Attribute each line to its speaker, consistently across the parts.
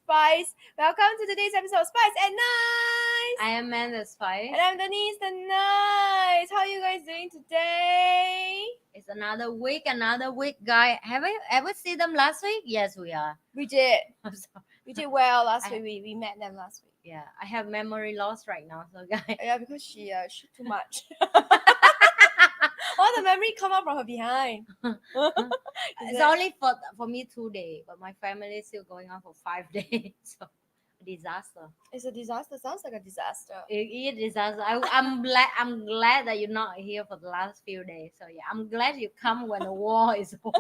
Speaker 1: Spice. Welcome to today's episode of Spice and Nice.
Speaker 2: I am Amanda Spice.
Speaker 1: And I'm Denise the Nice. How are you guys doing today?
Speaker 2: It's another week, guy. Have you ever seen them last week? Yes, we are.
Speaker 1: We did.
Speaker 2: I'm sorry.
Speaker 1: We did well last week. We met them last week.
Speaker 2: Yeah, I have memory loss right now, so guys.
Speaker 1: Yeah, because she shoot too much. All the memory come out from her behind.
Speaker 2: It's only for me 2 days, but my family is still going on for 5 days. So disaster.
Speaker 1: It's a disaster. Sounds like a disaster.
Speaker 2: It is disaster. I'm glad that you're not here for the last few days. So yeah, I'm glad you come when the war is over.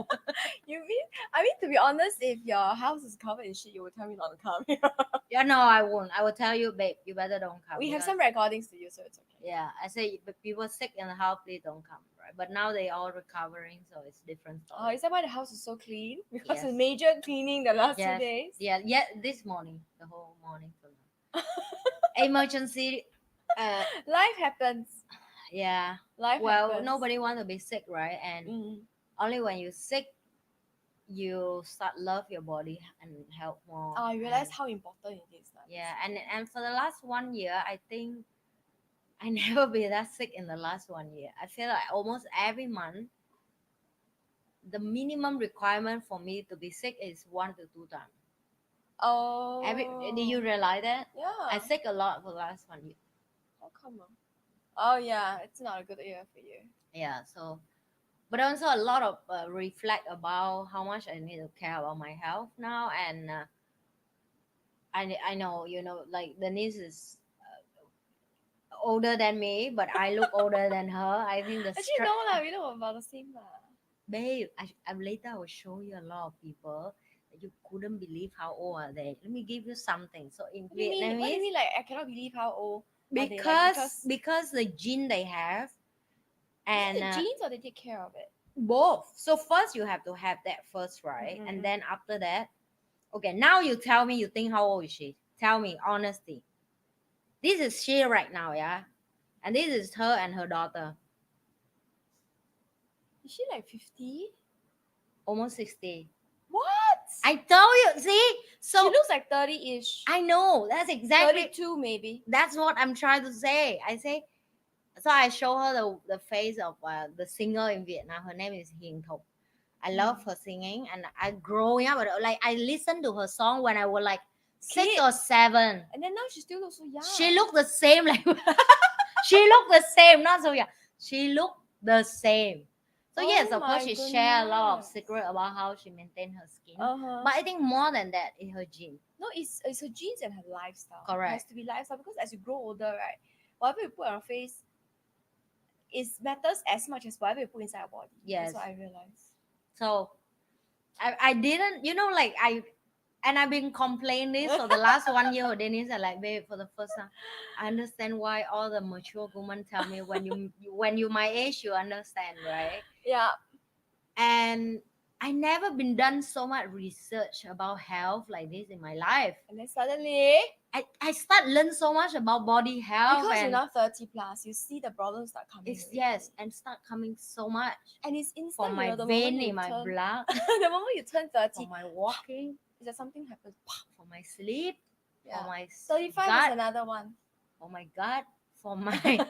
Speaker 1: I mean, to be honest, if your house is covered in shit, you would tell me not to come here.
Speaker 2: Yeah, no, I won't. I will tell you, babe, you better don't come.
Speaker 1: We have some recordings to use, so it's okay.
Speaker 2: Yeah, I say, but people sick in the house, please don't come, right? But now they all recovering, so it's different story.
Speaker 1: Oh, is that why the house is so clean? Because
Speaker 2: Yes.
Speaker 1: it's major cleaning the last 2
Speaker 2: Yes.
Speaker 1: days.
Speaker 2: Yeah, this morning, the whole morning. Emergency.
Speaker 1: Life happens.
Speaker 2: Yeah.
Speaker 1: Life
Speaker 2: Well,
Speaker 1: happens.
Speaker 2: nobody wants to be sick, right? And only when you're sick, you start love your body and help more.
Speaker 1: I realize
Speaker 2: and-
Speaker 1: how important it is. Like.
Speaker 2: Yeah, and for the last 1 year, I think I never been that sick in the last 1 year. I feel like almost every month, the minimum requirement for me to be sick is 1 to 2 times.
Speaker 1: Oh.
Speaker 2: Do you realize that?
Speaker 1: Yeah.
Speaker 2: I sick a lot for the last 1 year.
Speaker 1: How come? Oh yeah, it's not a good year for you.
Speaker 2: Yeah, so, but also a lot of reflect about how much I need to care about my health now, and I know, like Denise is older than me, but I look older than her. I think the
Speaker 1: Actually, no lah. We know about the same lah.
Speaker 2: babe, I later I will show you a lot of people that you couldn't believe how old are they. Let me give you something. So in
Speaker 1: What do you
Speaker 2: Vietnamese,
Speaker 1: mean? Like I cannot believe how old. Are they? Like,
Speaker 2: because the gene they have, and
Speaker 1: is it the genes or they take care of it?
Speaker 2: both. So first you have to have that first, right?
Speaker 1: Mhm.
Speaker 2: And then after that, okay, now you tell me you think how old is she? Tell me honesty. This is she right now, yeah? And this is her and her daughter.
Speaker 1: Is she like 50?
Speaker 2: Almost 60.
Speaker 1: What?
Speaker 2: I told you, see? So
Speaker 1: she looks like 30-ish.
Speaker 2: I know, that's exactly
Speaker 1: 32 maybe.
Speaker 2: that's what I'm trying to say. I say, so I show her the face of the singer in Vietnam. Her name is Hiền Thục. I love her singing, and I growing up like I listened to her song when I was like 6
Speaker 1: Kid.
Speaker 2: or 7.
Speaker 1: And then now she still looks so young.
Speaker 2: She looked the same, like she looked the same, not so young. She looked the same. So yes,
Speaker 1: Oh
Speaker 2: of course,
Speaker 1: my
Speaker 2: she share a lot of
Speaker 1: goodness.
Speaker 2: secret about how she maintained her skin.
Speaker 1: Uh-huh.
Speaker 2: But I think more than that is her gene.
Speaker 1: No, it's her genes and her lifestyle.
Speaker 2: Correct.
Speaker 1: It has to be lifestyle because as you grow older, right, whatever you put on your face, it matters as much as whatever you put inside your body.
Speaker 2: Yes.
Speaker 1: That's what I realized.
Speaker 2: So I didn't, like I've been complaining this for the last 1 year. Denise are like, babe, for the first time, I understand why all the mature women tell me when you my age, you understand, right?
Speaker 1: Yeah.
Speaker 2: And I never been done so much research about health like this in my life.
Speaker 1: And then suddenly,
Speaker 2: I start learn so much about body health,
Speaker 1: because you're
Speaker 2: and
Speaker 1: now 30 plus, you see the problems start coming.
Speaker 2: it's
Speaker 1: already.
Speaker 2: and start coming so much
Speaker 1: And it's instant.
Speaker 2: for my
Speaker 1: the
Speaker 2: vein
Speaker 1: moment you
Speaker 2: in my
Speaker 1: turn,
Speaker 2: blood,
Speaker 1: the moment you turn 30,
Speaker 2: for my walking,
Speaker 1: is that something happens?
Speaker 2: for my sleep,
Speaker 1: Yeah.
Speaker 2: for my
Speaker 1: 35
Speaker 2: gut,
Speaker 1: is another one.
Speaker 2: for my gut, for my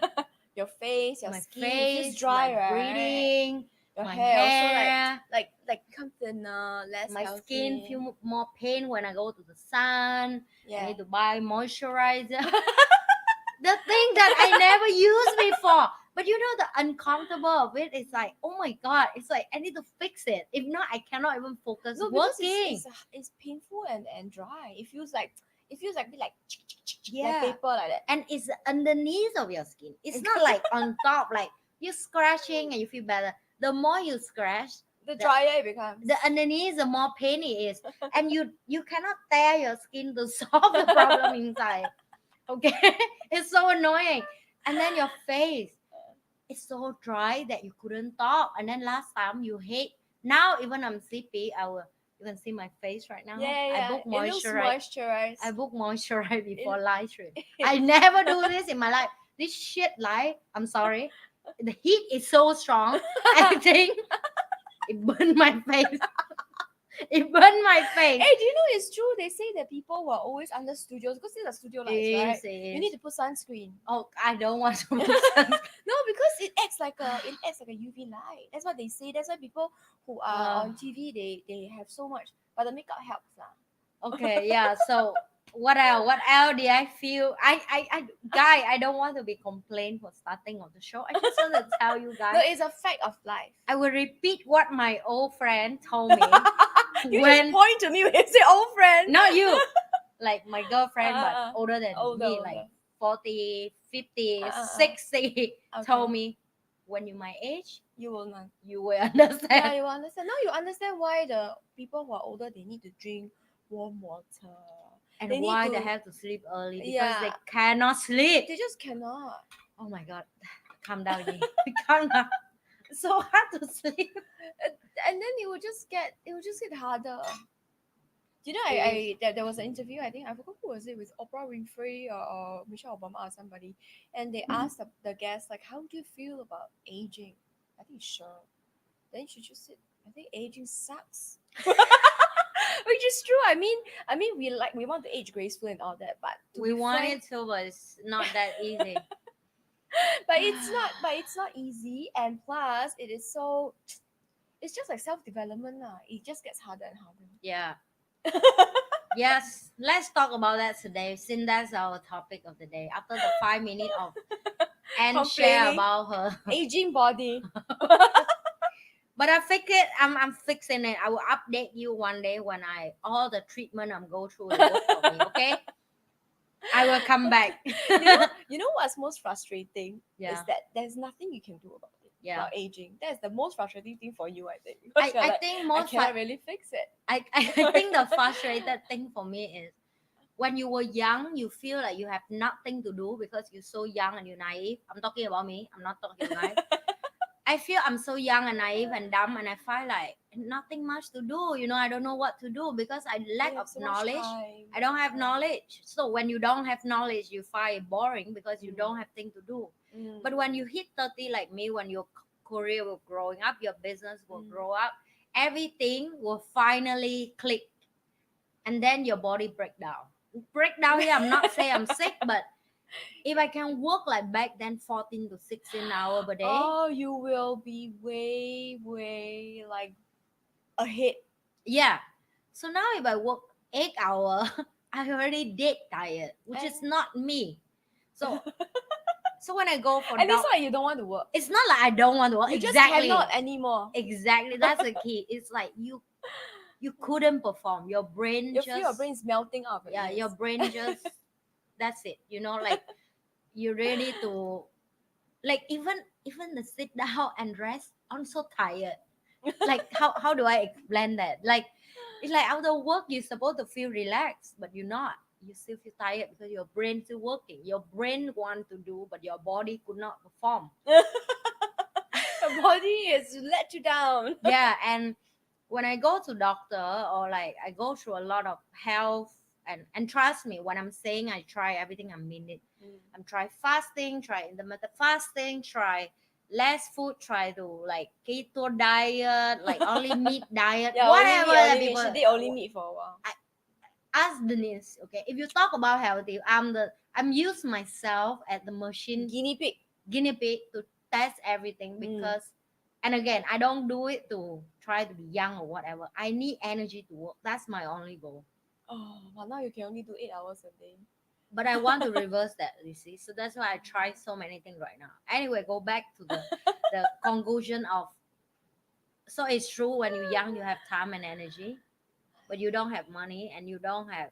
Speaker 1: Your face, your
Speaker 2: my
Speaker 1: skin,
Speaker 2: face,
Speaker 1: it's dry,
Speaker 2: my
Speaker 1: right?
Speaker 2: breathing,
Speaker 1: Your
Speaker 2: my
Speaker 1: hair also
Speaker 2: hair,
Speaker 1: like become thinner, less
Speaker 2: my
Speaker 1: healthy.
Speaker 2: skin feel more pain when I go to the sun. I
Speaker 1: Yeah.
Speaker 2: need to buy moisturizer. The thing that I never used before. But the uncomfortable of it is like, oh my god, it's like I need to fix it. If not, I cannot even focus
Speaker 1: No, because
Speaker 2: working.
Speaker 1: it's painful and dry. It feels like a bit like
Speaker 2: Yeah.
Speaker 1: paper like that.
Speaker 2: And it's underneath of your skin. It's not like on top, like you're scratching and you feel better. The more you scratch,
Speaker 1: The drier it becomes.
Speaker 2: the underneath, the more pain it is. And you cannot tear your skin to solve the problem inside. Okay? It's so annoying. And then your face, it's so dry that you couldn't talk. And then last time you hate. Now even I'm sleepy, I will. You can see my face right
Speaker 1: Yeah,
Speaker 2: now.
Speaker 1: yeah,
Speaker 2: I
Speaker 1: yeah.
Speaker 2: book
Speaker 1: It looks
Speaker 2: moisturize. I
Speaker 1: moisturized.
Speaker 2: book moisturize before
Speaker 1: It,
Speaker 2: live stream. I never do this in my life. This shit live. I'm sorry. The heat is so strong. I think it burned my face. It burned my face.
Speaker 1: Hey, do you know it's true? They say that people who are always under studios, because these are studio
Speaker 2: It
Speaker 1: lights, right?
Speaker 2: is. It
Speaker 1: You
Speaker 2: is.
Speaker 1: need to put sunscreen.
Speaker 2: Oh, I don't want to put
Speaker 1: No, because it acts like a UV light. That's what they say. That's why people who are
Speaker 2: uh,
Speaker 1: on TV they have so much, but the makeup helps lah.
Speaker 2: okay, yeah. So what else? What else did I feel? Guy, I don't want to be complained for starting of the show. I just want to tell you
Speaker 1: No,
Speaker 2: guys.
Speaker 1: it's a fact of life.
Speaker 2: I will repeat what my old friend told me
Speaker 1: You just
Speaker 2: when
Speaker 1: point to me when you say old friend.
Speaker 2: not you, like my girlfriend, but
Speaker 1: Uh,
Speaker 2: older than
Speaker 1: older,
Speaker 2: me, like
Speaker 1: older.
Speaker 2: 40, 50,
Speaker 1: Uh, uh, uh.
Speaker 2: 60, told
Speaker 1: Okay.
Speaker 2: me, when you my age,
Speaker 1: You will not.
Speaker 2: you will
Speaker 1: Yeah,
Speaker 2: understand.
Speaker 1: you understand. Now you understand why the people who are older they need to drink warm water.
Speaker 2: And
Speaker 1: They need
Speaker 2: why they
Speaker 1: to.
Speaker 2: have to sleep early because
Speaker 1: Yeah,
Speaker 2: they cannot sleep.
Speaker 1: they just cannot.
Speaker 2: Oh my god, calm down, Lee. Calm down. So hard to sleep.
Speaker 1: And then it will just get harder. You know,
Speaker 2: It is.
Speaker 1: there was an interview. I think I forgot who was it, with Oprah Winfrey or Michelle Obama or somebody, and they asked the guest like, "How do you feel about aging?" I think sure. Then she just said, "I think aging sucks." Which is true. I mean, we want to age graceful and all that, but to
Speaker 2: We
Speaker 1: be
Speaker 2: want
Speaker 1: frank,
Speaker 2: it to, but it's not that easy.
Speaker 1: but it's not easy, and plus it is so. It's just like self development, lah. It just gets harder and
Speaker 2: Yeah.
Speaker 1: harder.
Speaker 2: Yes, let's talk about that today, since that's our topic of the day. After the 5 minutes of and share
Speaker 1: Complaining,
Speaker 2: about her.
Speaker 1: aging body.
Speaker 2: But I figured I'm fixing it. I will update you one day when I all the treatment I'm go through it work for me. Okay, I will come back.
Speaker 1: You know what's most frustrating
Speaker 2: Yeah,
Speaker 1: is that there's nothing you can do about it.
Speaker 2: yeah.
Speaker 1: About aging. That's the most frustrating thing for you, I think. Because you're
Speaker 2: I
Speaker 1: like,
Speaker 2: think
Speaker 1: I
Speaker 2: most
Speaker 1: cannot really fix it.
Speaker 2: I think the frustrated thing for me is when you were young, you feel like you have nothing to do because you're so young and you're naive. I'm talking about me. I'm not talking about guys. I feel I'm so young and naive and dumb, and I find like nothing much to do. You know, I don't know what to do because I lack
Speaker 1: You
Speaker 2: of
Speaker 1: have so much
Speaker 2: knowledge.
Speaker 1: time.
Speaker 2: I don't have
Speaker 1: Time.
Speaker 2: knowledge. So when you don't have knowledge, you find it boring because you
Speaker 1: Mm.
Speaker 2: don't have thing to do.
Speaker 1: Mm.
Speaker 2: But when you hit 30 like me, when your career will growing up, your business will
Speaker 1: Mm.
Speaker 2: grow up, everything will finally click, and then your body break down. Break down here, I'm not saying I'm sick, but if I can work like back then 14 to 16 hours per day,
Speaker 1: Oh, you will be way, way like ahead.
Speaker 2: yeah. So now if I work 8 hours, I already dead tired, which is
Speaker 1: And,
Speaker 2: not me. So so when I go for
Speaker 1: and it's
Speaker 2: doc,
Speaker 1: not like you don't want to work.
Speaker 2: it's not like I don't want to work.
Speaker 1: You just
Speaker 2: Exactly.
Speaker 1: cannot anymore.
Speaker 2: Exactly. That's the key. It's like you couldn't perform. Your brain
Speaker 1: You feel your
Speaker 2: just
Speaker 1: brain's melting out of your
Speaker 2: yeah,
Speaker 1: ears.
Speaker 2: your brain just that's it. You know, like you're ready to like even the sit down and rest. I'm so tired. Like how do I explain that? Like it's like after work you're supposed to feel relaxed, but you're not. You still feel tired because your brain still working. Your brain want to do, but your body could not perform.
Speaker 1: Your body has let you down.
Speaker 2: Yeah, and when I go to doctor or like I go through a lot of health and trust me when I'm saying I try everything, I mean it. I'm try fasting, try intermittent fasting, try less food, try to like keto diet, like only meat diet,
Speaker 1: Yeah,
Speaker 2: whatever that
Speaker 1: only meat.
Speaker 2: people
Speaker 1: She did only meat for a while.
Speaker 2: ask Denise. Okay, if you talk about healthy, I'm use myself as the machine
Speaker 1: Guinea pig.
Speaker 2: guinea pig to test everything because and again I don't do it to try to be young or whatever. I need energy to work. That's my only goal.
Speaker 1: Oh, well, now you can only do 8 hours a day.
Speaker 2: But I want to reverse that, you see. So that's why I try so many things right now. Anyway, go back to the conclusion of so it's true when you're young you have time and energy, but you don't have money and you don't have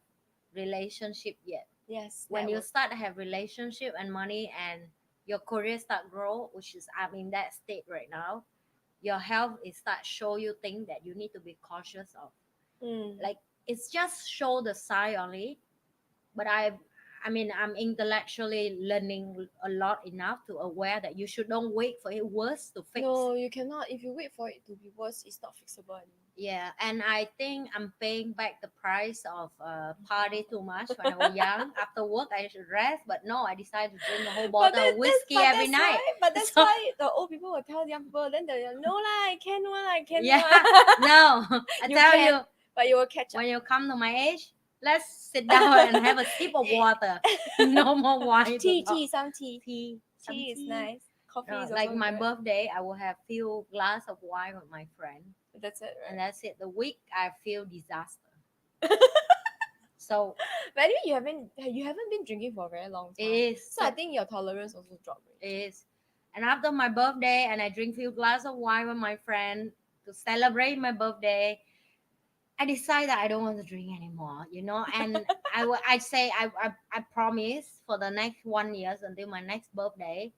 Speaker 2: relationship yet.
Speaker 1: Yes.
Speaker 2: When you start to have relationship and money and your career start grow, which is I'm in that state right now, your health is start show you things that you need to be cautious of. Like it's just show the sign only, but I mean, I'm intellectually learning a lot enough to aware that you should don't wait for it worse to fix.
Speaker 1: No, you cannot. If you wait for it to be worse, it's not fixable anymore.
Speaker 2: Yeah, and I think I'm paying back the price of party too much when I was young. After work, I should rest, but no, I decided to drink a whole
Speaker 1: But
Speaker 2: bottle of whiskey every
Speaker 1: that's
Speaker 2: night.
Speaker 1: why. But that's
Speaker 2: So
Speaker 1: why the old people will tell the young people. Then they're like, no lah, I can one, I can
Speaker 2: yeah,
Speaker 1: one.
Speaker 2: no, I
Speaker 1: You
Speaker 2: tell
Speaker 1: can,
Speaker 2: you,
Speaker 1: but you will catch up.
Speaker 2: when you come to my age, let's sit down and have a sip of water. No more wine to talk.
Speaker 1: Some tea.
Speaker 2: Tea, some
Speaker 1: Tea is
Speaker 2: tea.
Speaker 1: nice. Coffee is
Speaker 2: Like
Speaker 1: also
Speaker 2: my
Speaker 1: good.
Speaker 2: birthday, I will have few glass of wine with my friend,
Speaker 1: That's it,
Speaker 2: and
Speaker 1: right?
Speaker 2: that's it. The week I feel disaster. So
Speaker 1: But anyway, you haven't been drinking for a very long
Speaker 2: it
Speaker 1: time.
Speaker 2: is.
Speaker 1: So I think your tolerance also dropped.
Speaker 2: It is. And after my birthday, and I drink few glass of wine with my friend to celebrate my birthday, I decide that I don't want to drink anymore, and I say I promise for the next 1 years until my next birthday,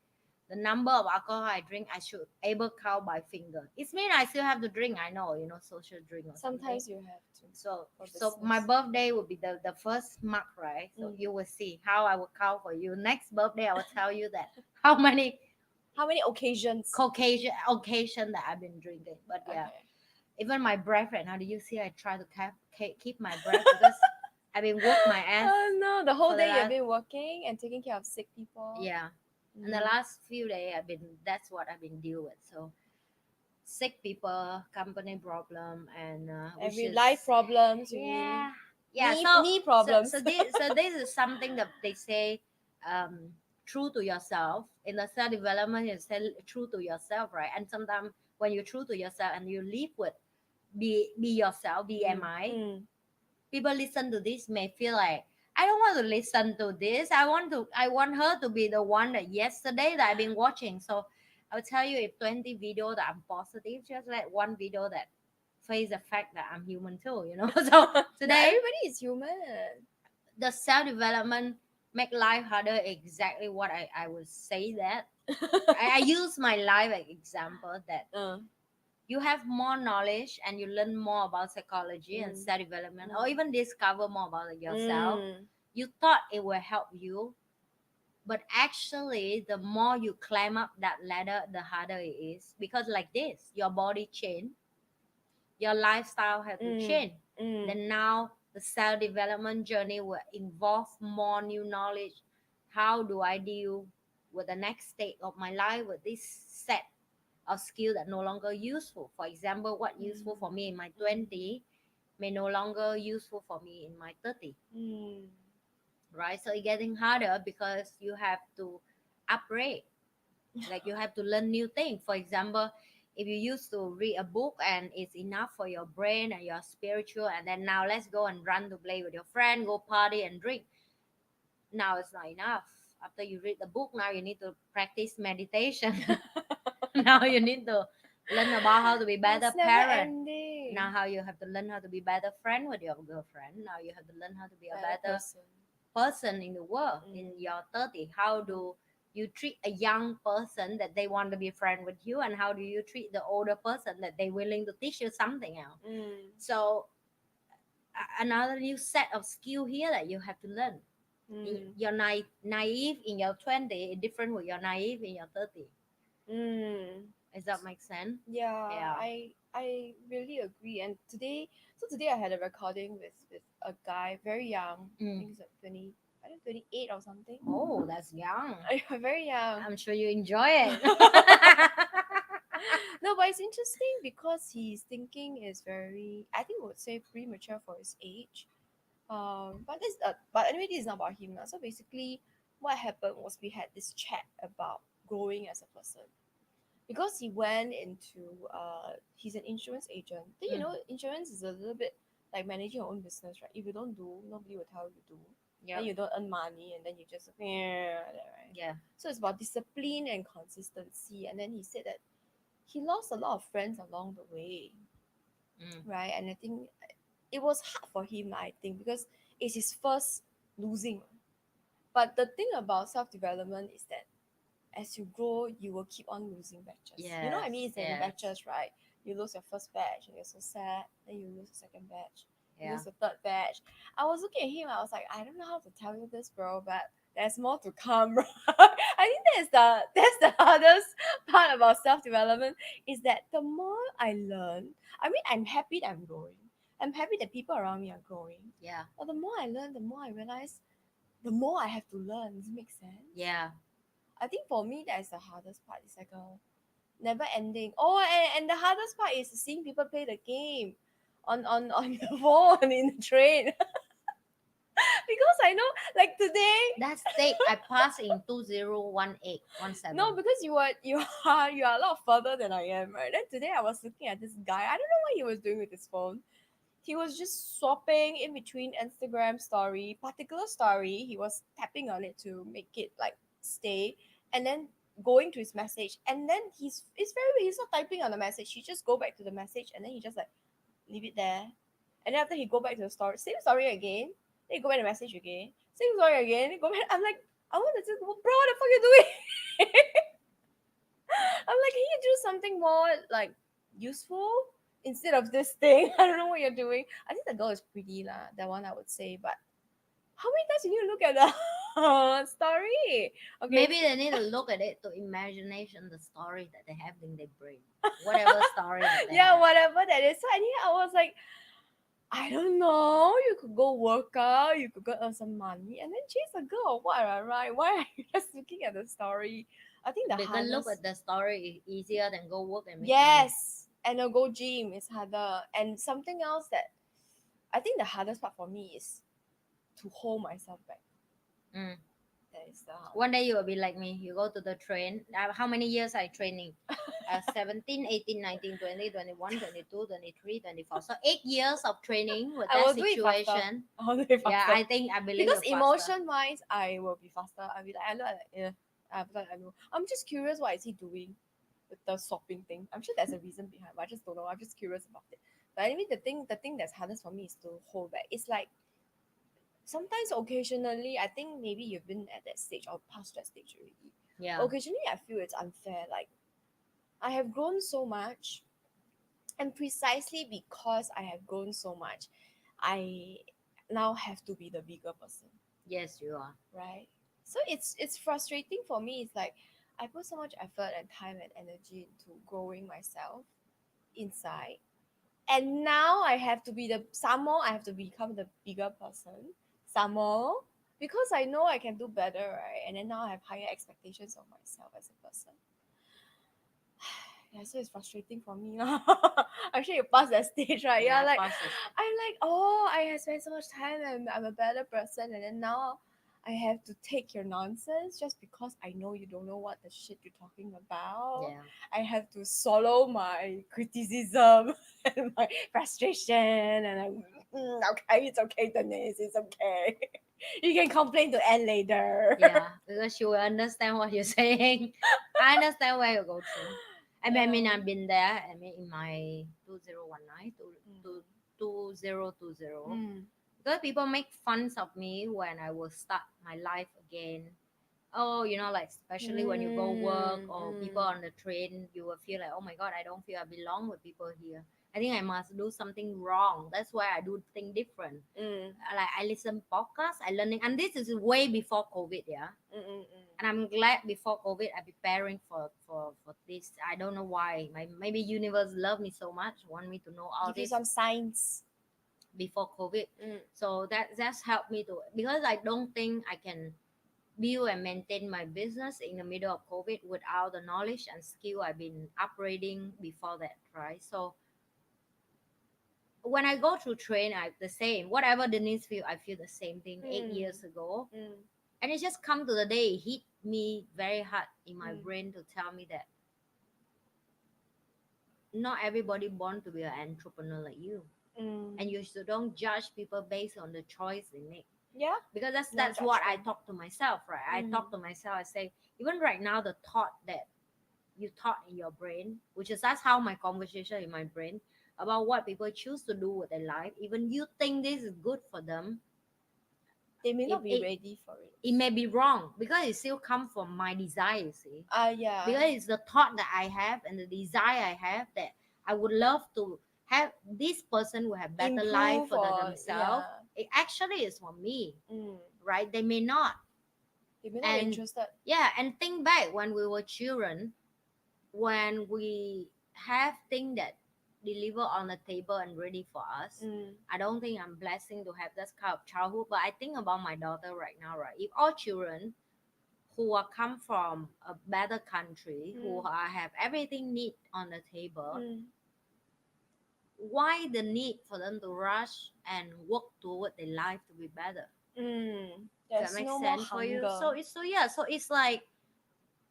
Speaker 2: the number of alcohol I drink I should able count by finger. It means I still have to drink. I know, social drink or something.
Speaker 1: Sometimes you have to.
Speaker 2: So my birthday will be the first mark, right? So you will see how I will count for you. Next birthday I will tell you that how many
Speaker 1: occasions?
Speaker 2: occasion that I've been drinking. But yeah,
Speaker 1: Okay.
Speaker 2: even my breath right now. Do you see? I try to keep my breath because I've been work my ass.
Speaker 1: Oh no, the whole
Speaker 2: for the
Speaker 1: day you've
Speaker 2: last-
Speaker 1: been working and taking care of sick people.
Speaker 2: Yeah, and the last few days that's what I've been deal with. So sick people, company problem, and which
Speaker 1: Every
Speaker 2: is
Speaker 1: life problems. You
Speaker 2: yeah,
Speaker 1: mean?
Speaker 2: yeah.
Speaker 1: Knee problems.
Speaker 2: So this is something that they say, true to yourself. In the self development, you say true to yourself, right? And sometimes when you're true to yourself and you live with be yourself, BMI,
Speaker 1: Mm.
Speaker 2: people listen to this may feel like I don't want to listen to this. I want her to be the one that yesterday that I've been watching. So I'll tell you, if 20 video that I'm positive, just like one video that face the fact that I'm human too, So
Speaker 1: No,
Speaker 2: today
Speaker 1: everybody is human.
Speaker 2: the self development make life harder, exactly what I would say that. I use my life as example that you have more knowledge and you learn more about psychology and self development, or even discover more about yourself. You thought it will help you, but actually the more you climb up that ladder, the harder it is, because like this, your body change, your lifestyle have to change. Then now the self development journey will involve more new knowledge. How do I deal with the next state of my life with this set of skill that no longer useful? For example, what useful for me in my 20 may no longer useful for me in my 30, right? So it's getting harder because you have to upgrade, like you have to learn new things. For example, if you used to read a book and it's enough for your brain and your spiritual, and then now let's go and run to play with your friend, go party and drink, now it's not enough. After you read the book, now you need to practice meditation. Now you need to learn about how to be better
Speaker 1: It's never
Speaker 2: parent.
Speaker 1: ending.
Speaker 2: Now how you have to learn how to be better friend with your girlfriend. Now you have to learn how to be a better person in the world. In your 30, how do you treat a young person that they want to be friend with you, and how do you treat the older person that they willing to teach you something else? So another new set of skill here that you have to learn. You're naive in your 20 is different with your naive in your 30. Does that make sense?
Speaker 1: Yeah, I really agree. And today I had a recording with a guy very young. I think he's like 20, I think 28 or something.
Speaker 2: Oh, that's young.
Speaker 1: Very young.
Speaker 2: I'm sure you enjoy it.
Speaker 1: No, but it's interesting because his thinking is very, I think I would say premature for his age. But anyway, this is not about him now. So basically, what happened was we had this chat about growing as a person because he went into he's an insurance agent. Then you know insurance is a little bit like managing your own business, right? If you don't do, nobody will tell you to do. Then you don't earn money, and then you just yeah, like that, right?
Speaker 2: Yeah.
Speaker 1: So it's about discipline and consistency. And then he said that he lost a lot of friends along the way, right? And I think it was hard for him, I think, because it's his first losing. But the thing about self development is that as you grow, you will keep on losing batches. You know what I mean? It's in batches, right? You lose your first batch and you're so sad, then you lose the second batch. This
Speaker 2: Yeah.
Speaker 1: is the third batch. I was looking at him. I was like, I don't know how to tell you this, bro, but there's more to come, bro. I think that's the hardest part about self development is that the more I learn, I mean, I'm happy that I'm growing. I'm happy that people around me are growing.
Speaker 2: Yeah.
Speaker 1: But the more I learn, the more I realize, the more I have to learn. Does it make sense?
Speaker 2: Yeah.
Speaker 1: I think for me, that is the hardest part. It's like a never ending. Oh, and the hardest part is seeing people play the game on the phone in the train. Because I know, like today,
Speaker 2: That's thick. I passed in 2018-17.
Speaker 1: no, because you are a lot further than I am, right? Then today I was looking at this guy. I don't know what he was doing with his phone. He was just swapping in between Instagram story, particular story. He was tapping on it to make it like stay, and then going to his message. And then it's very weird. He's not typing on the message. He just go back to the message, and then he just like leave it there. And then after he go back to the story, same story again. Then he go back to the message again. Same story again. Go back. I'm like, I want to just, bro, what the fuck you doing? I'm like, can you do something more like useful instead of this thing? I don't know what you're doing. I think the girl is pretty lah. That one I would say, but how many times you need to look at the story? Okay,
Speaker 2: Maybe they need to look at it to imagination the story that they have in their brain. Whatever story that they
Speaker 1: yeah,
Speaker 2: have.
Speaker 1: whatever that is. So I was like, I don't know. You could go work out. You could go earn some money, and then chase a girl. What, right? Why are you just looking at the story? I think the
Speaker 2: Because look
Speaker 1: hardest.
Speaker 2: at the story is easier than go work and make money.
Speaker 1: Yes, and a go gym is harder. And something else that I think the hardest part for me is to hold myself back.
Speaker 2: Mm.
Speaker 1: That is the hardest.
Speaker 2: One day you will be like me. You go to the train. How many years I training? 17, 18, 19, 20, 21, 22, 23, 24. So 8 years of training with
Speaker 1: I
Speaker 2: that
Speaker 1: will do it faster.
Speaker 2: situation.
Speaker 1: I will do it
Speaker 2: Yeah,
Speaker 1: faster.
Speaker 2: I believe
Speaker 1: Because
Speaker 2: you're faster.
Speaker 1: emotion wise, I will be faster. I'll be like, I look like, yeah. I know. I'm just curious what is he doing with the swapping thing. I'm sure there's a reason behind, but I just don't know. I'm just curious about it. But I mean, the thing that's hardest for me is to hold back. It's like sometimes occasionally I think maybe you've been at that stage or past that stage already.
Speaker 2: Yeah.
Speaker 1: Occasionally I feel it's unfair. Like I have grown so much, and precisely because I have grown so much, I now have to be the bigger person,
Speaker 2: Yes, you are.
Speaker 1: right? So it's frustrating for me. It's like I put so much effort and time and energy into growing myself inside, and now I have to be the some more. I have to become the bigger person, some more, because I know I can do better, right? And then now I have higher expectations of myself as a person. Yeah, so it's frustrating for me lah. I'm sure you passed that stage, right?
Speaker 2: Yeah,
Speaker 1: Yeah, like
Speaker 2: process.
Speaker 1: I'm like, oh, I have spent so much time and I'm a better person, and then now I have to take your nonsense just because I know you don't know what the shit you're talking about.
Speaker 2: Yeah.
Speaker 1: I have to swallow my criticism and my frustration, and I'm okay, it's okay, Denise, it's okay. You can complain to Anne later.
Speaker 2: Yeah, because she will understand what you're saying. I understand where you go through. I mean,
Speaker 1: Yeah.
Speaker 2: I've been there. I mean, in my 2019 to
Speaker 1: Mm.
Speaker 2: 2020.
Speaker 1: Mm.
Speaker 2: Because people make fun of me when I will start my life again. Oh, like especially when you go work
Speaker 1: Mm.
Speaker 2: or people
Speaker 1: Mm.
Speaker 2: on the train, you will feel like, oh my god, I don't feel I belong with people here. I think I must do something wrong. That's why I do things different.
Speaker 1: Mm.
Speaker 2: Like I listen podcasts, I learning, and this is way before COVID, yeah.
Speaker 1: Mm. Mm.
Speaker 2: And I'm glad before COVID I preparing for this. I don't know why. Maybe universe love me so much, want me to know all
Speaker 1: Give you
Speaker 2: this
Speaker 1: some signs.
Speaker 2: before COVID.
Speaker 1: Mm.
Speaker 2: So that's helped me to, because I don't think I can build and maintain my business in the middle of COVID without the knowledge and skill I've been operating before that, right? So when I go through train, I the same. Whatever Denise feel, I feel the same thing eight
Speaker 1: Mm.
Speaker 2: years ago.
Speaker 1: Mm.
Speaker 2: And it just come to the day, it hit me very hard in my
Speaker 1: Mm.
Speaker 2: brain to tell me that not everybody born to be an entrepreneur like you.
Speaker 1: Mm.
Speaker 2: And you should don't judge people based on the choice they make.
Speaker 1: Yeah.
Speaker 2: Because
Speaker 1: No
Speaker 2: that's what I
Speaker 1: judgment.
Speaker 2: talk to myself, right? I
Speaker 1: Mm.
Speaker 2: talk to myself, I say, even right now the thought that you thought in your brain, which is that's how my conversation in my brain about what people choose to do with their life, even you think this is good for them,
Speaker 1: They may
Speaker 2: it,
Speaker 1: not be
Speaker 2: it,
Speaker 1: ready for it.
Speaker 2: it may be wrong because it still come from my desire, you see.
Speaker 1: Yeah.
Speaker 2: Because it's the thought that I have and the desire I have that I would love to have this person will have better life
Speaker 1: Improve
Speaker 2: for
Speaker 1: or
Speaker 2: themselves. It actually is for me,
Speaker 1: mm,
Speaker 2: right? They may not.
Speaker 1: they may not be
Speaker 2: And
Speaker 1: interested.
Speaker 2: yeah, and think back when we were children, when we have things that deliver on the table and ready for us.
Speaker 1: Mm,
Speaker 2: I don't think I'm blessing to have that kind of childhood, but I think about my daughter right now, right? If all children who are come from a better country, who
Speaker 1: mm,
Speaker 2: have everything neat on the table,
Speaker 1: mm,
Speaker 2: why the need for them to rush and work toward their life to be better?
Speaker 1: mm.
Speaker 2: Does that
Speaker 1: There's
Speaker 2: make
Speaker 1: no more
Speaker 2: sense for you?
Speaker 1: hunger.
Speaker 2: So it's like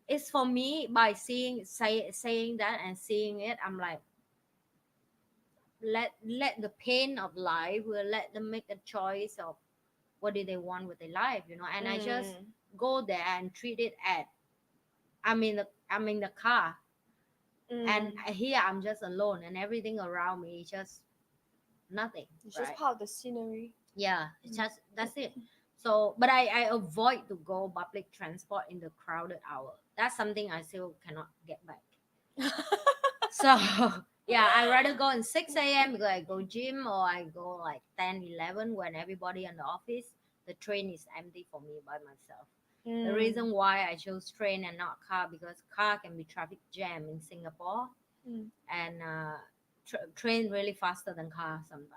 Speaker 2: it's for me by saying that and seeing it. I'm like let the pain of life will let them make a choice of what do they want with their life, and I just
Speaker 1: Mm,
Speaker 2: go there and treat it at I'm in the car, and
Speaker 1: mm.
Speaker 2: here I'm just alone and everything around me is just nothing,
Speaker 1: It's just
Speaker 2: right?
Speaker 1: part of the scenery.
Speaker 2: Yeah, it's
Speaker 1: Mm.
Speaker 2: just that's it. So but I avoid to go public transport in the crowded hour. That's something I still cannot get back. So yeah, I rather go in 6 a.m. because I go gym, or I go like 10, 11 when everybody in the office. The train is empty for me by myself. The
Speaker 1: Mm,
Speaker 2: reason why I chose train and not car, because car can be traffic jam in Singapore,
Speaker 1: mm.
Speaker 2: and train really faster than car sometimes.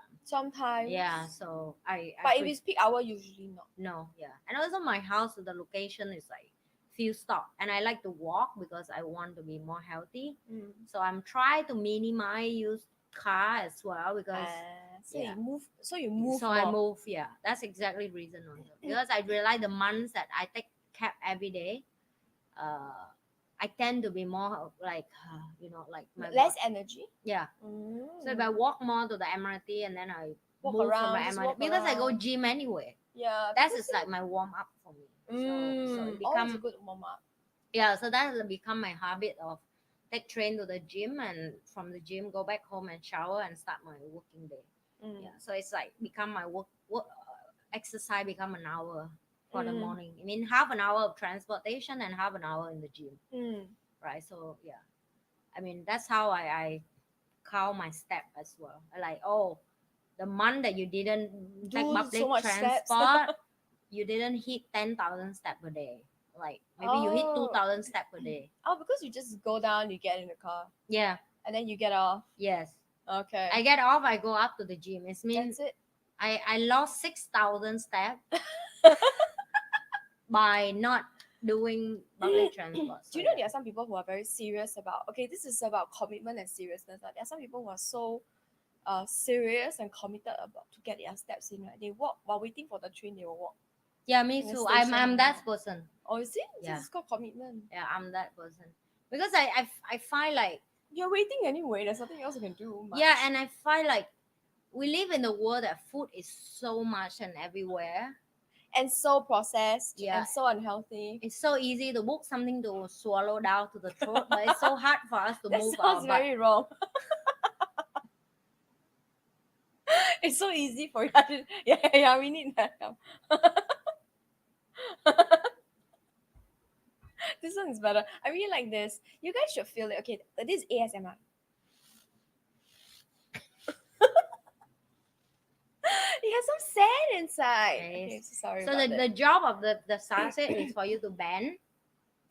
Speaker 2: Yeah,
Speaker 1: Sometimes.
Speaker 2: so I
Speaker 1: But if it's peak hour, usually not.
Speaker 2: no, yeah. And also my house, the location is like few stop, and I like to walk because I want to be more healthy.
Speaker 1: Mm.
Speaker 2: So I'm trying to minimize use car as well because
Speaker 1: So
Speaker 2: yeah.
Speaker 1: you move. So you move
Speaker 2: So I
Speaker 1: more.
Speaker 2: move, yeah. That's exactly reason also. Because I realize the months that I take cab every day, I tend to be more like like my
Speaker 1: Less
Speaker 2: body.
Speaker 1: energy.
Speaker 2: Yeah. So if I
Speaker 1: Mm.
Speaker 2: walk more to the MRT and then I
Speaker 1: Walk
Speaker 2: move from the
Speaker 1: around. Just
Speaker 2: MRT
Speaker 1: walk
Speaker 2: because I go
Speaker 1: around.
Speaker 2: gym anyway.
Speaker 1: Yeah,
Speaker 2: That's
Speaker 1: because
Speaker 2: just like my warm up for me. So it
Speaker 1: oh, that's a
Speaker 2: become
Speaker 1: good warm up.
Speaker 2: yeah, so that has become my habit of take train to the gym, and from the gym go back home and shower and start my working day.
Speaker 1: Mm.
Speaker 2: Yeah, so it's like become my work exercise become an hour for the
Speaker 1: Mm.
Speaker 2: morning. I mean half an hour of transportation and half an hour in the gym,
Speaker 1: Mm.
Speaker 2: right? So yeah, I mean that's how I count my step as well. Like, oh, the month that you didn't take
Speaker 1: Do so
Speaker 2: public
Speaker 1: much steps.
Speaker 2: transport, you didn't hit 10,000 steps per day. Like maybe you hit two
Speaker 1: Oh.
Speaker 2: thousand steps per day.
Speaker 1: Oh, because you just go down, you get in the car,
Speaker 2: Yeah,
Speaker 1: and then you get off.
Speaker 2: yes.
Speaker 1: Okay.
Speaker 2: I get off, I go up to the gym. It means
Speaker 1: That's it.
Speaker 2: I lost 6,000 steps by not doing public transport.
Speaker 1: Do
Speaker 2: So
Speaker 1: you know
Speaker 2: yeah.
Speaker 1: there are some people who are very serious about, okay, this is about commitment and seriousness. There are some people who are so serious and committed about to get their steps in. Right? They walk while waiting for the train. They will walk
Speaker 2: Yeah, me
Speaker 1: in the
Speaker 2: too.
Speaker 1: station.
Speaker 2: I'm
Speaker 1: and
Speaker 2: that
Speaker 1: all.
Speaker 2: person.
Speaker 1: Oh, you see,
Speaker 2: Yeah.
Speaker 1: this is called commitment.
Speaker 2: Yeah, I'm that person. Because I find like
Speaker 1: You're waiting anyway. There's nothing else you can do. Much.
Speaker 2: yeah, and I find like we live in a world that food is so much and everywhere.
Speaker 1: And so processed
Speaker 2: Yeah.
Speaker 1: and so unhealthy.
Speaker 2: It's so easy to book something to swallow down to the throat, but it's so hard for us to
Speaker 1: That
Speaker 2: move our
Speaker 1: sounds
Speaker 2: butt.
Speaker 1: very wrong. It's so easy for you. Yeah, we need that. This one is better. I really like this. You guys should feel it. Okay, this is ASMR. It has some sand inside.
Speaker 2: Yes.
Speaker 1: Okay, so sorry
Speaker 2: So
Speaker 1: about
Speaker 2: the
Speaker 1: that.
Speaker 2: job of the sausage is for you to bend,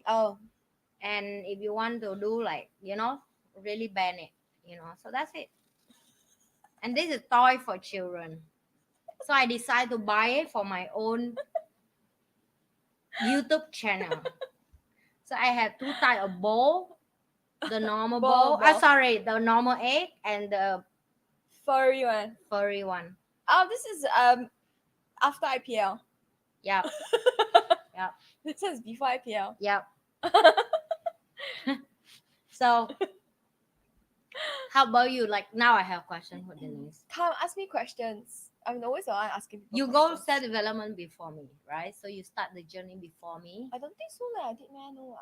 Speaker 1: Oh,
Speaker 2: and if you want to do like really bend it, so that's it. And this is toy for children, so I decided to buy it for my own YouTube channel. So I have two type of bowl, the normal bowl,
Speaker 1: ball.
Speaker 2: sorry, the normal egg and the
Speaker 1: Furry one.
Speaker 2: furry one.
Speaker 1: Oh, this is after IPL.
Speaker 2: Yep. Yep.
Speaker 1: This is before IPL.
Speaker 2: Yep. So how about you? Like now I have question for Denise.
Speaker 1: Come ask me questions. I'm always the one asking people
Speaker 2: You go
Speaker 1: questions.
Speaker 2: self development before me, right? So you start the journey before me.
Speaker 1: I don't think so. I did manual.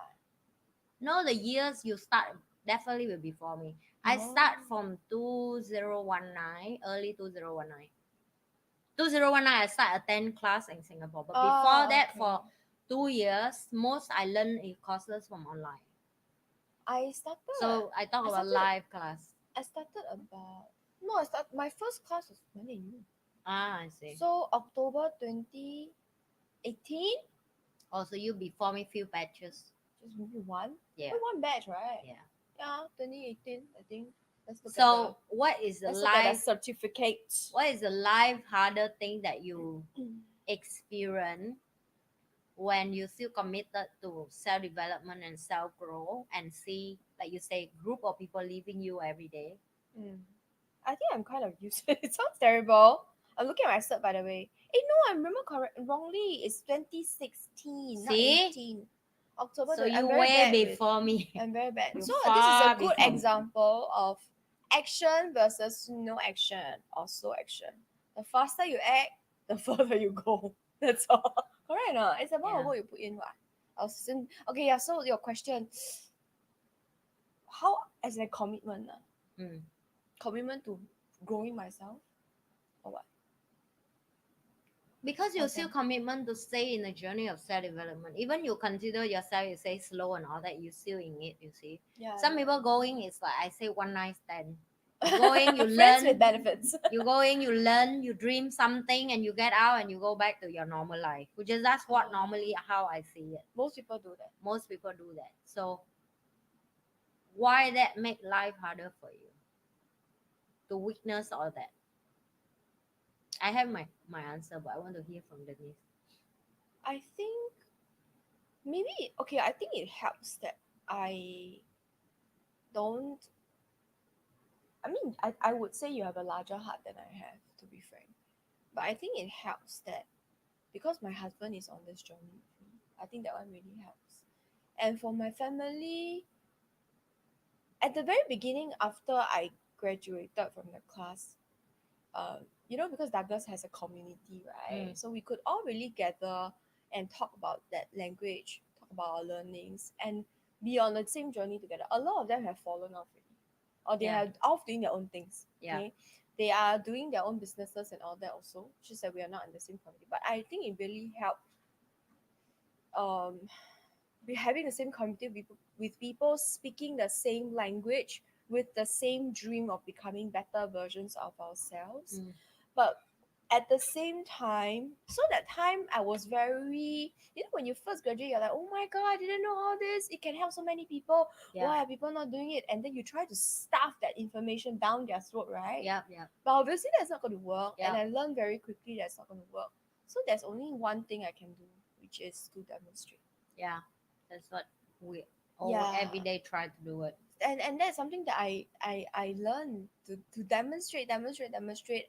Speaker 2: No, the years you start definitely will be before me. I
Speaker 1: Oh.
Speaker 2: start from 2019, early 2019. 2019, I start attend class in Singapore. But before that,
Speaker 1: Okay.
Speaker 2: for 2 years, most I learn in courses from online.
Speaker 1: I started.
Speaker 2: So I talk
Speaker 1: I
Speaker 2: about
Speaker 1: started-
Speaker 2: live class.
Speaker 1: I started about No, I start my first class was when you.
Speaker 2: Ah, I see.
Speaker 1: So October 2018,
Speaker 2: Also, you before me few batches.
Speaker 1: just maybe one.
Speaker 2: Yeah,
Speaker 1: Only one batch, right?
Speaker 2: yeah.
Speaker 1: Yeah, 2018, I think. Let's look at the
Speaker 2: So, what is the
Speaker 1: let's look at the
Speaker 2: life?
Speaker 1: certificate.
Speaker 2: What is the life harder thing that you experience when you still committed to self development and self growth and see, like you say, group of people leaving you every day?
Speaker 1: Mm. I think I'm kind of used to it. It sounds terrible. I'm looking at my cert by the way. No, I remember wrongly. It's 2016, not
Speaker 2: See,
Speaker 1: 18. October.
Speaker 2: so
Speaker 1: I'm
Speaker 2: you
Speaker 1: very
Speaker 2: way
Speaker 1: bad with.
Speaker 2: before me.
Speaker 1: I'm very bad.
Speaker 2: You
Speaker 1: So this is a
Speaker 2: far
Speaker 1: good
Speaker 2: before me.
Speaker 1: example of action versus no action or slow action. The faster you act, the further you go. That's all. Correct, no? It's about
Speaker 2: Yeah.
Speaker 1: what you put in. What? Okay, yeah. So your question, how as a commitment,
Speaker 2: Mm.
Speaker 1: commitment to growing myself or what?
Speaker 2: Because you
Speaker 1: Okay.
Speaker 2: still commitment to stay in the journey of self development. Even you consider yourself, you say slow and all that, you still in it. You see,
Speaker 1: Yeah.
Speaker 2: some people going is like I say one night stand. You going, you
Speaker 1: Friends with
Speaker 2: learn,
Speaker 1: benefits.
Speaker 2: you going, you learn, you dream something, and you get out and you go back to your normal life. Which is that's what normally how I see it.
Speaker 1: Most people do that.
Speaker 2: Most people do that. So why that make life harder for you? To witness all that. I have my answer, but I want to hear from Denise.
Speaker 1: I think maybe okay. I think it helps that I don't. I would say you have a larger heart than I have, to be frank. But I think it helps that because my husband is on this journey with me. I think that one really helps. And for my family, at the very beginning, after I graduated from the class, because Douglas has a community, right?
Speaker 2: Mm.
Speaker 1: So we could all really gather and talk about that language, talk about our learnings, and be on the same journey together. A lot of them have fallen off already, or they
Speaker 2: Yeah.
Speaker 1: are off doing their own things.
Speaker 2: Yeah.
Speaker 1: Okay, they are doing their own businesses and all that also. Just that we are not in the same community, but I think it really helped. Be having the same community with people speaking the same language with the same dream of becoming better versions of ourselves,
Speaker 2: Mm.
Speaker 1: but at the same time, so that time I was very, when you first graduate, you're like, oh my god, I didn't know all this, it can help so many people,
Speaker 2: Yeah.
Speaker 1: why are people not doing it? And then you try to stuff that information down their throat, right?
Speaker 2: Yeah. Yeah.
Speaker 1: But obviously that's not going to work, and
Speaker 2: Yeah.
Speaker 1: I learned very quickly that's not going to work. So there's only one thing I can do, which is to demonstrate.
Speaker 2: Yeah. That's what we all
Speaker 1: Yeah,
Speaker 2: every day try to do it.
Speaker 1: and that's something that I learned to demonstrate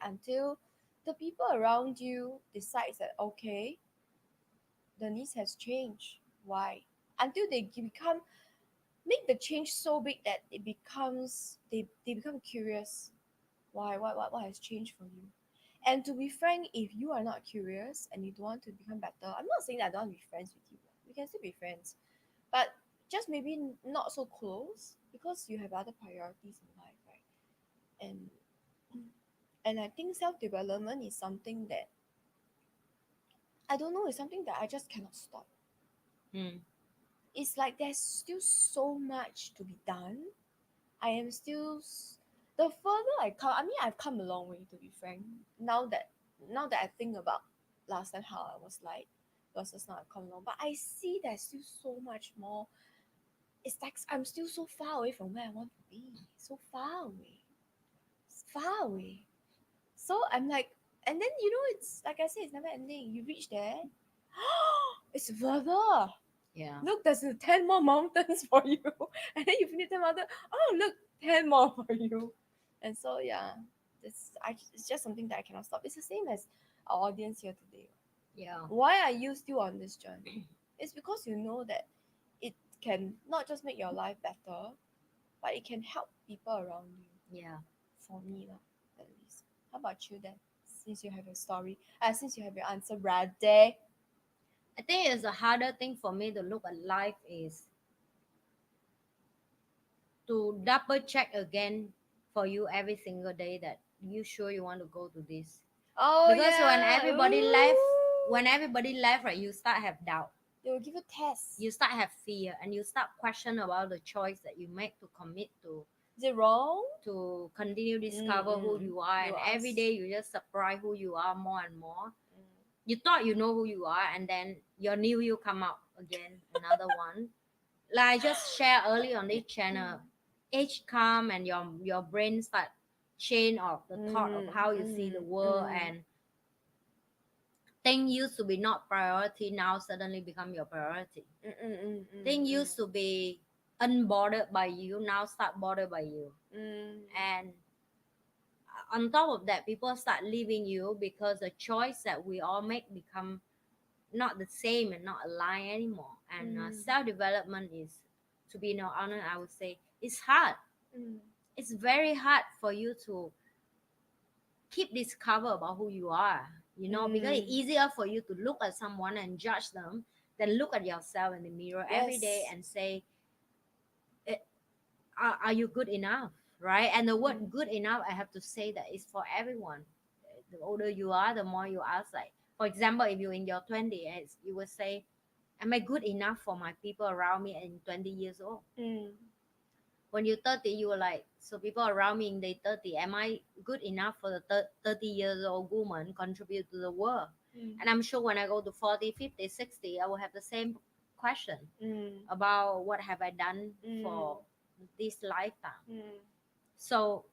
Speaker 1: until the people around you decides that okay, the needs has changed. Why? Until they become make the change so big that it becomes they become curious. Why? What has changed for you? And to be frank, if you are not curious and you don't want to become better, I'm not saying that I don't want to be friends with you. We can still be friends, but just maybe not so close because you have other priorities in life, right? And I think self development is something that I don't know. It's something that I just cannot stop.
Speaker 2: Mm.
Speaker 1: It's like there's still so much to be done. I am still the further I come. I mean, I've come a long way to be frank. Now that I think about last time how I was like versus now I've come along, but I see there's still so much more. It's like I'm still so far away from where I want to be. So far away. It's far away. So I'm like, and then it's like I said, it's never ending. You reach there, it's further.
Speaker 2: Yeah.
Speaker 1: Look, there's 10 more mountains for you. And then you finish 10 mountains. Oh, look, 10 more for you. And so, yeah, it's just something that I cannot stop. It's the same as our audience here today.
Speaker 2: Yeah.
Speaker 1: Why are you still on this journey? It's because you know that it can not just make your life better, but it can help people around you.
Speaker 2: Yeah.
Speaker 1: For me, lah, at least. How about you then? Since you have your story, since you have your answer ready.
Speaker 2: I think it's a harder thing for me to look at life is to double check again for you every single day that you sure you want to go to this.
Speaker 1: Oh
Speaker 2: Because
Speaker 1: yeah.
Speaker 2: when everybody left, right, you start have doubt.
Speaker 1: They will give you tests.
Speaker 2: You start have fear and you start question about the choice that you make to commit to
Speaker 1: Is it wrong?
Speaker 2: to continue discover who you are,
Speaker 1: You
Speaker 2: and every
Speaker 1: ask.
Speaker 2: day you just surprise who you are more and more.
Speaker 1: Mm.
Speaker 2: You thought you know who you are, and then your new you come out again, another one. Like I just share early on this channel, age come and your brain start chain of the thought of how you see the world, and thing used to be not priority now suddenly become your priority. Thing used to be unbothered by you now start bothered by you. And on top of that, people start leaving you because the choice that we all make become not the same and not aligned anymore. And self-development is, to be no honest, I would say it's hard. It's very hard for you to keep discover about who you are, because it's easier for you to look at someone and judge them than look at yourself in the mirror every day
Speaker 1: Yes.
Speaker 2: and say, "Eh, are you good enough?" Right? And the word good enough, I have to say that is for everyone. The older you are, the more you ask. Like, for example, if you're in your 20s, you would say, am I good enough for my people around me in 20 years old? When you're 30, you were like, so people around me in their 30, am I good enough for the 30 years old woman contribute to the world? And I'm sure when I go to 40, 50, 60, I will have the same question about what have I done for this lifetime. So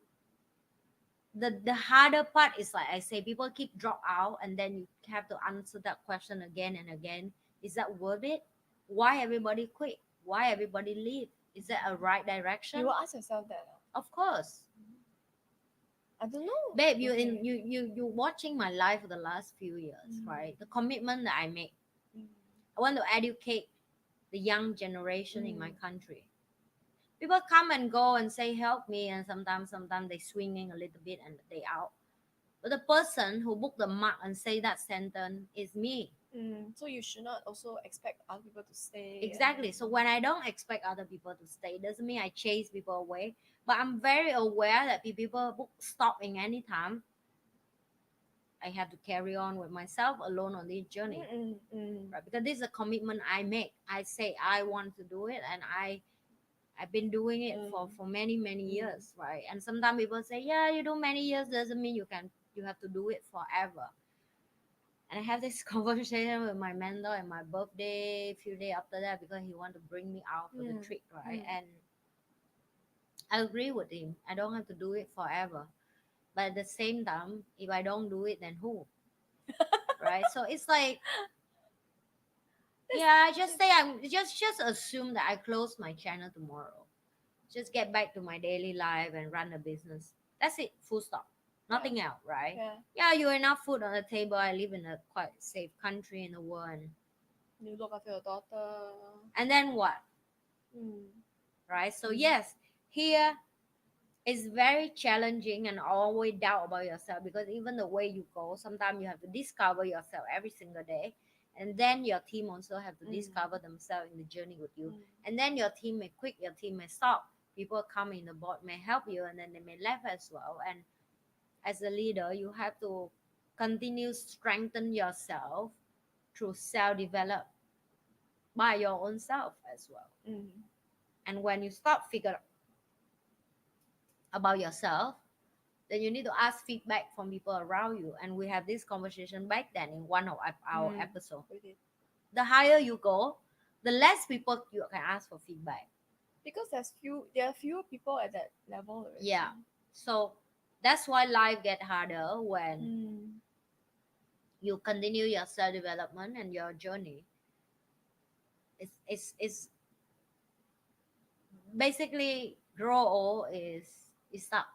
Speaker 2: the harder part is, like I say, people keep drop out, and then you have to answer that question again and again. Is that worth it? Why everybody quit? Why everybody leave? Is that a right direction?
Speaker 1: You will ask yourself that.
Speaker 2: Of course.
Speaker 1: I don't know.
Speaker 2: Babe, you watching my life for the last few years, right? The commitment that I make. I want to educate the young generation in my country. People come and go and say help me, and sometimes they swinging a little bit and they out. But the person who booked the mark and say that sentence is me.
Speaker 1: So you should not also expect other people to stay.
Speaker 2: Exactly. So when I don't expect other people to stay, doesn't mean I chase people away. But I'm very aware that if people book stopping anytime, I have to carry on with myself alone on this journey. Right? Because this is a commitment I make. I say I want to do it, and I've been doing it for many years, right? And sometimes people say, yeah, you do many years doesn't mean you have to do it forever. And I have this conversation with my mentor at my birthday a few days after that, because he wanted to bring me out for the trip, right? And I agree with him. I don't have to do it forever. But at the same time, if I don't do it, then who? Right? So it's like, yeah, just say I'm just assume that I close my channel tomorrow. Just get back to my daily life and run a business. That's it. Full stop. Nothing else, right? Yeah, you enough food on the table. I live in a quite safe country in the world.
Speaker 1: You look after your daughter.
Speaker 2: And then what? Right? So yes, here is very challenging and always doubt about yourself, because even the way you go, sometimes you have to discover yourself every single day. And then your team also have to discover themselves in the journey with you. And then your team may quit, your team may stop. People come in the board may help you, and then they may left as well. And as a leader, you have to continue strengthen yourself through self-develop by your own self as well. And when you start figure about yourself, then you need to ask feedback from people around you. And we have this conversation back then in one of our episodes. The higher you go, the less people you can ask for feedback.
Speaker 1: Because there are fewer people at that level already.
Speaker 2: Yeah. So that's why life get harder when you continue your self development and your journey. It's basically grow old is stuck.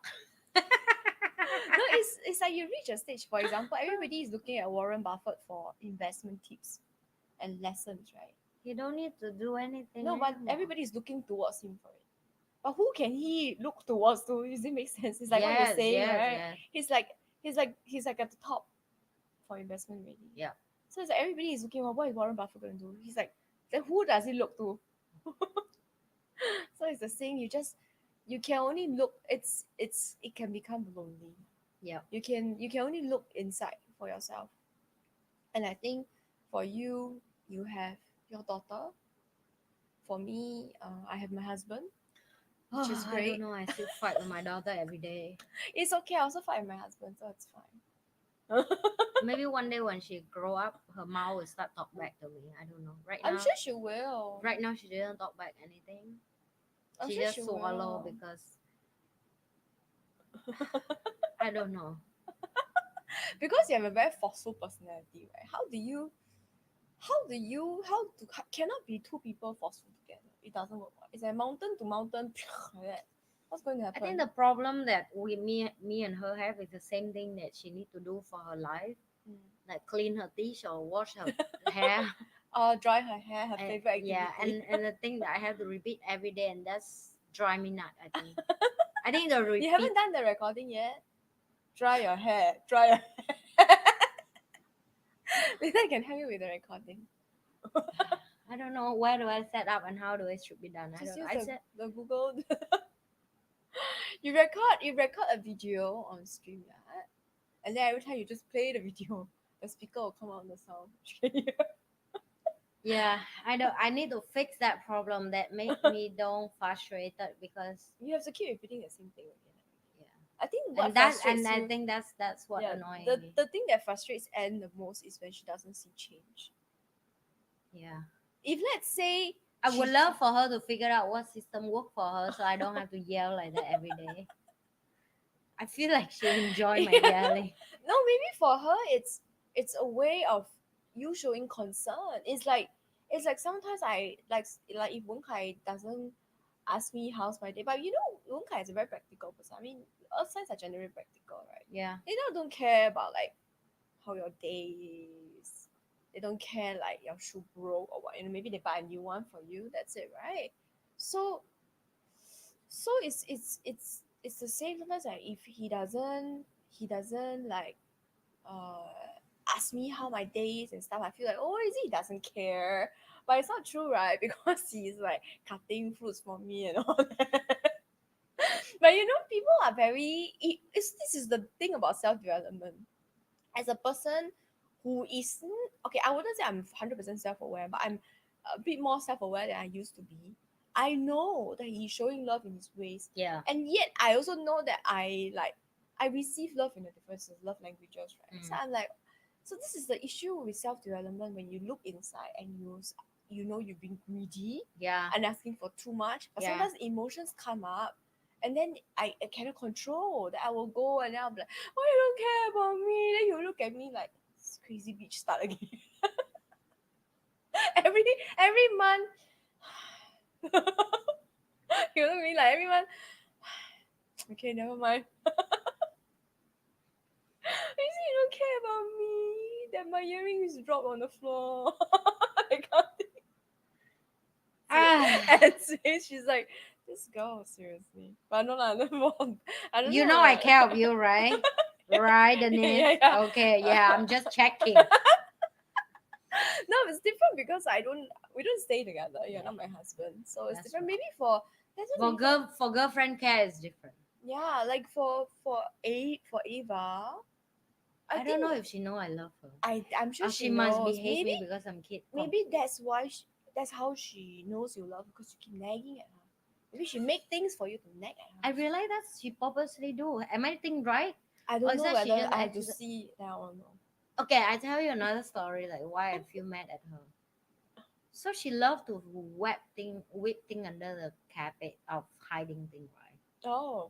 Speaker 1: No, it's like you reach a stage. For example, everybody is looking at Warren Buffett for investment tips and lessons, right?
Speaker 2: You don't need to do anything.
Speaker 1: No, but everybody is looking towards him for it. But who can he look towards to? Does it make sense? It's like what you're saying, right?
Speaker 2: Yes.
Speaker 1: He's like at the top for investment already.
Speaker 2: Yeah.
Speaker 1: So it's like everybody is looking, well, what is Warren Buffett going to do? He's like, then who does he look to? So it's the saying, you can only look. It can become lonely.
Speaker 2: Yeah.
Speaker 1: You can only look inside for yourself. And I think for you, you have your daughter. For me, I have my husband. which is
Speaker 2: I don't
Speaker 1: great.
Speaker 2: know. I still fight with my daughter every day.
Speaker 1: It's okay. I also fight with my husband, so it's fine.
Speaker 2: Maybe one day when she grow up, her mouth will start talk back to me. I don't know.
Speaker 1: I'm sure she will.
Speaker 2: Right now she didn't talk back anything.
Speaker 1: I'm
Speaker 2: She
Speaker 1: sure she
Speaker 2: just swallow
Speaker 1: will.
Speaker 2: because I don't know.
Speaker 1: Because you have a very forceful personality, right? How cannot be two people forceful together? It doesn't work. It's a mountain to mountain like that. What's going to
Speaker 2: I think
Speaker 1: happen?
Speaker 2: the problem that me and her have is the same thing that she need to do for her life,
Speaker 1: Mm.
Speaker 2: like clean her teeth or wash her hair.
Speaker 1: Dry her hair, her
Speaker 2: And,
Speaker 1: favorite
Speaker 2: yeah,
Speaker 1: activity.
Speaker 2: and the thing that I have to repeat every day, and that's drive me nut. I think the
Speaker 1: You
Speaker 2: repeat.
Speaker 1: haven't done the recording yet? Dry your hair. Dry your hair. Maybe I can help you with the recording.
Speaker 2: I don't know where do I set up and how do it should be done. I
Speaker 1: Just
Speaker 2: don't.
Speaker 1: use
Speaker 2: I said
Speaker 1: the Google. You record a video on StreamYard, and then every time you just play the video, the speaker will come out on the sound.
Speaker 2: yeah. I don't. I need to fix that problem that make me don't frustrated because
Speaker 1: You have to keep repeating the same thing again.
Speaker 2: yeah.
Speaker 1: I think what
Speaker 2: And that
Speaker 1: frustrates
Speaker 2: and I
Speaker 1: you,
Speaker 2: think that's what
Speaker 1: yeah,
Speaker 2: annoying
Speaker 1: the
Speaker 2: me.
Speaker 1: the thing that frustrates Anne the most is when she doesn't see change.
Speaker 2: Yeah.
Speaker 1: If let's say
Speaker 2: I would
Speaker 1: she,
Speaker 2: love for her to figure out what system work for her so I don't have to yell like that every day. I feel like she enjoy my
Speaker 1: yeah,
Speaker 2: yelling.
Speaker 1: no, maybe for her it's a way of you showing concern. It's like sometimes like if Wen Kai doesn't ask me how's my day, but Wen Kai is a very practical person. I mean, earth signs are generally practical, right?
Speaker 2: Yeah.
Speaker 1: They don't care about like how your day is. They don't care like your shoe broke or what. Maybe they buy a new one for you. That's it, right? So it's the same sometimes. Like if he doesn't like uh ask me how my day is and stuff, I feel like, oh, is he doesn't care? But it's not true, right? Because he's like cutting fruits for me and all that. But people are this is the thing about self-development. As a person who isn't okay, I wouldn't say I'm 100% self-aware, but I'm a bit more self-aware than I used to be. I know that he's showing love in his ways,
Speaker 2: Yeah.
Speaker 1: and yet I also know that I receive love in the differences, love languages, right? So
Speaker 2: Mm.
Speaker 1: I'm like, so this is the issue with self-development. When you look inside and you've been greedy
Speaker 2: Yeah.
Speaker 1: and asking for too much, but
Speaker 2: Yeah.
Speaker 1: sometimes emotions come up, and then I cannot control that. I will go and then I'll be like, why you don't care about me? Then you look at me like, this crazy bitch start again. every month. You look at me like every month. Okay, never mind. You see, you don't care about me. That my earrings drop on the floor. I can't
Speaker 2: Ah,
Speaker 1: and she's like, this girl, seriously. But no, I don't know. I don't
Speaker 2: you
Speaker 1: know.
Speaker 2: know I
Speaker 1: Like,
Speaker 2: care of you, right? Right, Denise?
Speaker 1: yeah, yeah.
Speaker 2: Okay, yeah, I'm just checking.
Speaker 1: No, it's different because we don't stay together. You're
Speaker 2: Yeah,
Speaker 1: not my husband, so it's
Speaker 2: that's
Speaker 1: different.
Speaker 2: right.
Speaker 1: Maybe that's just maybe for
Speaker 2: For girlfriend care is different.
Speaker 1: yeah, like for Ava, I
Speaker 2: I don't
Speaker 1: think
Speaker 2: know if she know I love her.
Speaker 1: I'm sure
Speaker 2: Or
Speaker 1: she
Speaker 2: she must
Speaker 1: knows.
Speaker 2: behave
Speaker 1: Maybe
Speaker 2: me because I'm kid
Speaker 1: maybe
Speaker 2: complete.
Speaker 1: that's why that's how she knows you love because you keep nagging at her. Maybe she make things for you to nag at
Speaker 2: I
Speaker 1: her.
Speaker 2: realize that she purposely do. Am I think right?
Speaker 1: I
Speaker 2: Or
Speaker 1: don't
Speaker 2: is
Speaker 1: know
Speaker 2: that she
Speaker 1: whether
Speaker 2: just
Speaker 1: I have to
Speaker 2: accident?
Speaker 1: see that or no.
Speaker 2: Okay, I tell you another story like why I feel mad at her. So she loved to whip thing under the carpet of hiding thing, right?
Speaker 1: Oh.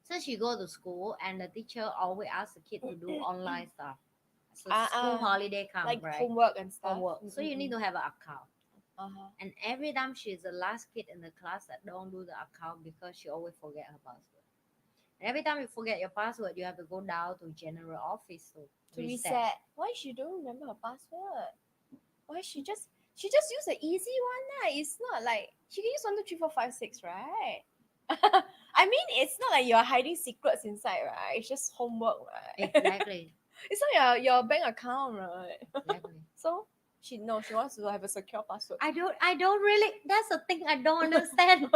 Speaker 2: So she go to school and the teacher always ask the kid to do online stuff. So
Speaker 1: Ah
Speaker 2: school
Speaker 1: ah.
Speaker 2: holiday come,
Speaker 1: Like
Speaker 2: right?
Speaker 1: homework and stuff.
Speaker 2: Homework. So you need to have an account.
Speaker 1: Uh-huh.
Speaker 2: And every time she's the last kid in the class that don't do the account because she always forget her password. And every time you forget your password, you have to go down to general office to
Speaker 1: To
Speaker 2: reset.
Speaker 1: reset. Why she don't remember her password? Why she just use the easy one lah. It's not like she can use 1 2 3 4 5 6, right? I mean, it's not like you're hiding secrets inside, right? It's just homework, right?
Speaker 2: Exactly.
Speaker 1: It's not your bank account, right?
Speaker 2: Exactly.
Speaker 1: So she wants to have a secure password.
Speaker 2: I don't really that's the thing I don't understand.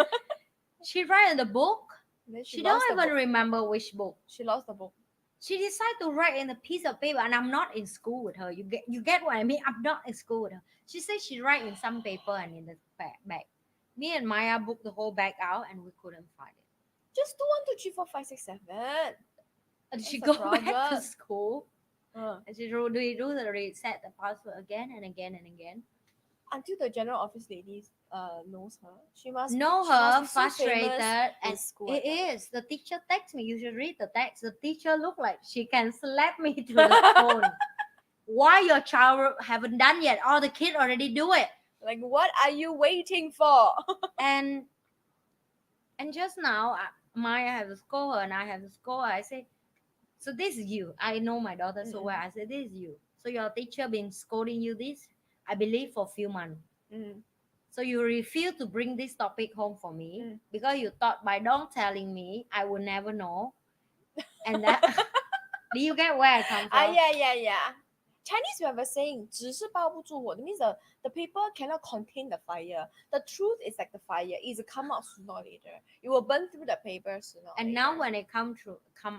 Speaker 2: She write in the book.
Speaker 1: Then she
Speaker 2: She
Speaker 1: lost
Speaker 2: don't
Speaker 1: the
Speaker 2: even
Speaker 1: book.
Speaker 2: remember which book.
Speaker 1: She lost the book.
Speaker 2: She decided to write in a piece of paper, and I'm not in school with her. You get what I mean? I'm not in school with her. She said she write in some paper and in the bag. Me and Maya booked the whole bag out and we couldn't find it.
Speaker 1: Just do 1, 2, 3, 4, 5, 6, 7.
Speaker 2: And
Speaker 1: What's
Speaker 2: she
Speaker 1: the
Speaker 2: go back to
Speaker 1: problem?
Speaker 2: school
Speaker 1: Uh,
Speaker 2: and she do the reset the password again and again and again.
Speaker 1: until the general office lady knows her. She must
Speaker 2: Know
Speaker 1: she must
Speaker 2: her
Speaker 1: be so
Speaker 2: frustrated,
Speaker 1: famous in
Speaker 2: and
Speaker 1: school.
Speaker 2: it is. The teacher texts me. You should read the text. The teacher looked like she can slap me to the phone. Why your child haven't done yet? All the kid already do it.
Speaker 1: Like, what are you waiting for?
Speaker 2: And just now, Maya has to scold her, and I have to scold her. I say, so this is you. I know my daughter so well. I said, this is you. So your teacher been scolding you this, I believe, for a few months.
Speaker 1: Mm.
Speaker 2: So you refuse to bring this topic home for me
Speaker 1: Mm.
Speaker 2: because you thought by not telling me, I would never know. And that, do you get where I come from?
Speaker 1: Yeah. Chinese we have a saying, 纸是包不住火. That means the paper cannot contain the fire. The truth is like the fire. It will come out sooner or later. It will burn through the paper sooner or
Speaker 2: And
Speaker 1: later.
Speaker 2: now when it come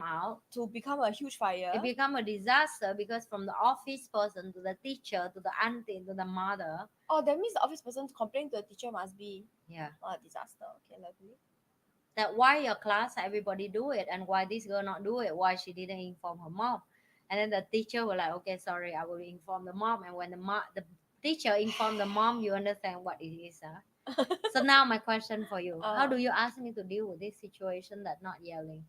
Speaker 2: out,
Speaker 1: to become a huge fire.
Speaker 2: it become a disaster because from the office person to the teacher to the auntie to the mother.
Speaker 1: Oh, that means the office person to complain to the teacher must be
Speaker 2: Yeah.
Speaker 1: a disaster. Okay, lovely.
Speaker 2: That why your class everybody do it and why this girl not do it, why she didn't inform her mom. And then the teacher was like, okay, sorry, I will inform the mom. And when the teacher informed the mom, you understand what it is. So now my question for you, how do you ask me to deal with this situation that not yelling